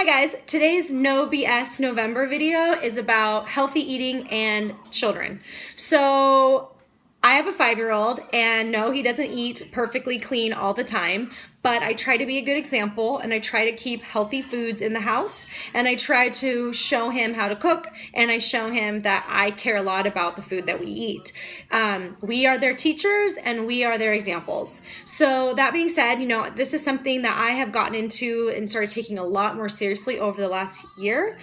Hi guys, today's No BS November video is about healthy eating and children. So I have a 5-year-old and no, he doesn't eat perfectly clean all the time, but I try to be a good example and I try to keep healthy foods in the house and I try to show him how to cook and I show him that I care a lot about the food that we eat. We are their teachers and we are their examples. So that being said, this is something that I have gotten into and started taking a lot more seriously over the last year.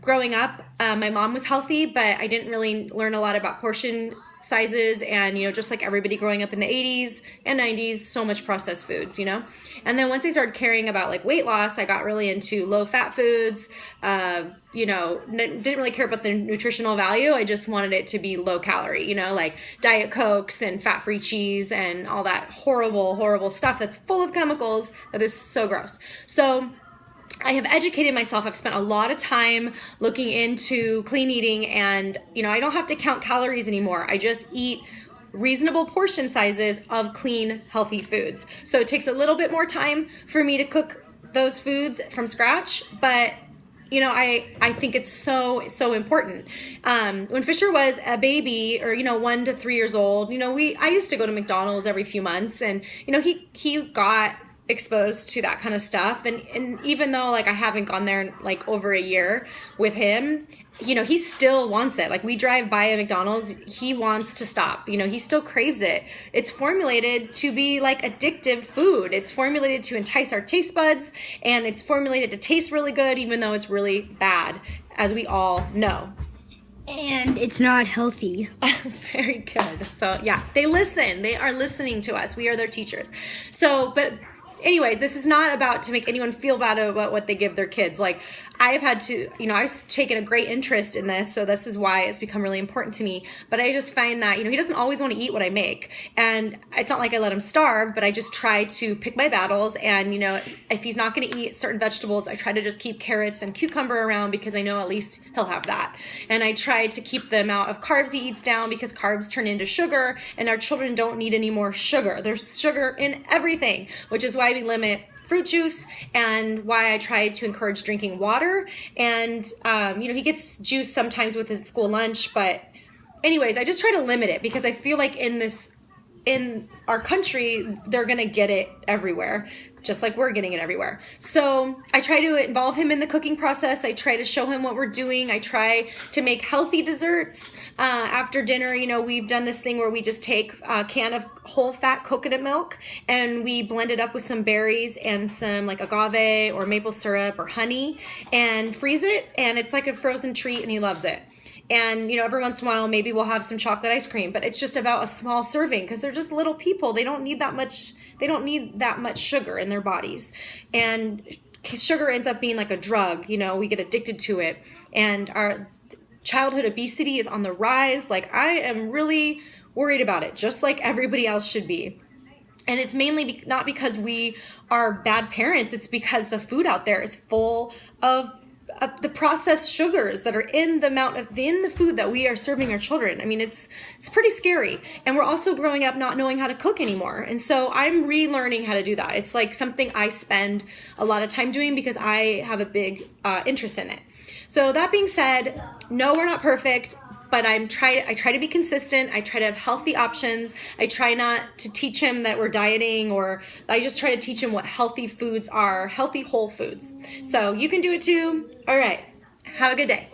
Growing up, my mom was healthy, but I didn't really learn a lot about portion sizes and just like everybody growing up in the 80s and 90s, so much processed foods, and then once I started caring about like weight loss, I got really into low fat foods. Didn't really care about the nutritional value. I just wanted it to be low calorie, like Diet Cokes and fat-free cheese and all that horrible stuff that's full of chemicals that is so gross. So I have educated myself. I've spent a lot of time looking into clean eating and, I don't have to count calories anymore. I just eat reasonable portion sizes of clean, healthy foods. So it takes a little bit more time for me to cook those foods from scratch, but I think it's so important. When Fisher was a baby or, 1 to 3 years old, I used to go to McDonald's every few months and, he got exposed to that kind of stuff. And even though like I haven't gone there in like over a year with him, he still wants it. Like we drive by a McDonald's, he wants to stop. He still craves it. It's formulated to be like addictive food. It's formulated to entice our taste buds and it's formulated to taste really good, even though it's really bad, as we all know. And it's not healthy. Very good. So yeah, they listen. They are listening to us. We are their teachers. So, but anyways, this is not about to make anyone feel bad about what they give their kids. Like I've had to, I've taken a great interest in this. So this is why it's become really important to me. But I just find that, he doesn't always want to eat what I make. And it's not like I let him starve, but I just try to pick my battles. And, if he's not going to eat certain vegetables, I try to just keep carrots and cucumber around because I know at least he'll have that. And I try to keep the amount of carbs he eats down because carbs turn into sugar and our children don't need any more sugar. There's sugar in everything, which is why we limit fruit juice and why I try to encourage drinking water. And, he gets juice sometimes with his school lunch, but anyways, I just try to limit it because I feel like in our country, they're going to get it everywhere, just like we're getting it everywhere. So I try to involve him in the cooking process. I try to show him what we're doing. I try to make healthy desserts. After dinner, we've done this thing where we just take a can of whole fat coconut milk and we blend it up with some berries and some like agave or maple syrup or honey and freeze it. And it's like a frozen treat and he loves it. And, every once in a while, maybe we'll have some chocolate ice cream, but it's just about a small serving because they're just little people. They don't need that much sugar in their bodies. And sugar ends up being like a drug, we get addicted to it. And our childhood obesity is on the rise. Like I am really worried about it, just like everybody else should be. And it's mainly not because we are bad parents. It's because the food out there is full of the processed sugars that are in the food that we are serving our children. I mean, it's pretty scary. And we're also growing up not knowing how to cook anymore. And so I'm relearning how to do that. It's like something I spend a lot of time doing because I have a big interest in it. So that being said, no, we're not perfect. But I try to be consistent. I try to have healthy options. I try not to teach him that we're dieting, or I just try to teach him what healthy foods are, healthy whole foods. So you can do it too. All right. Have a good day.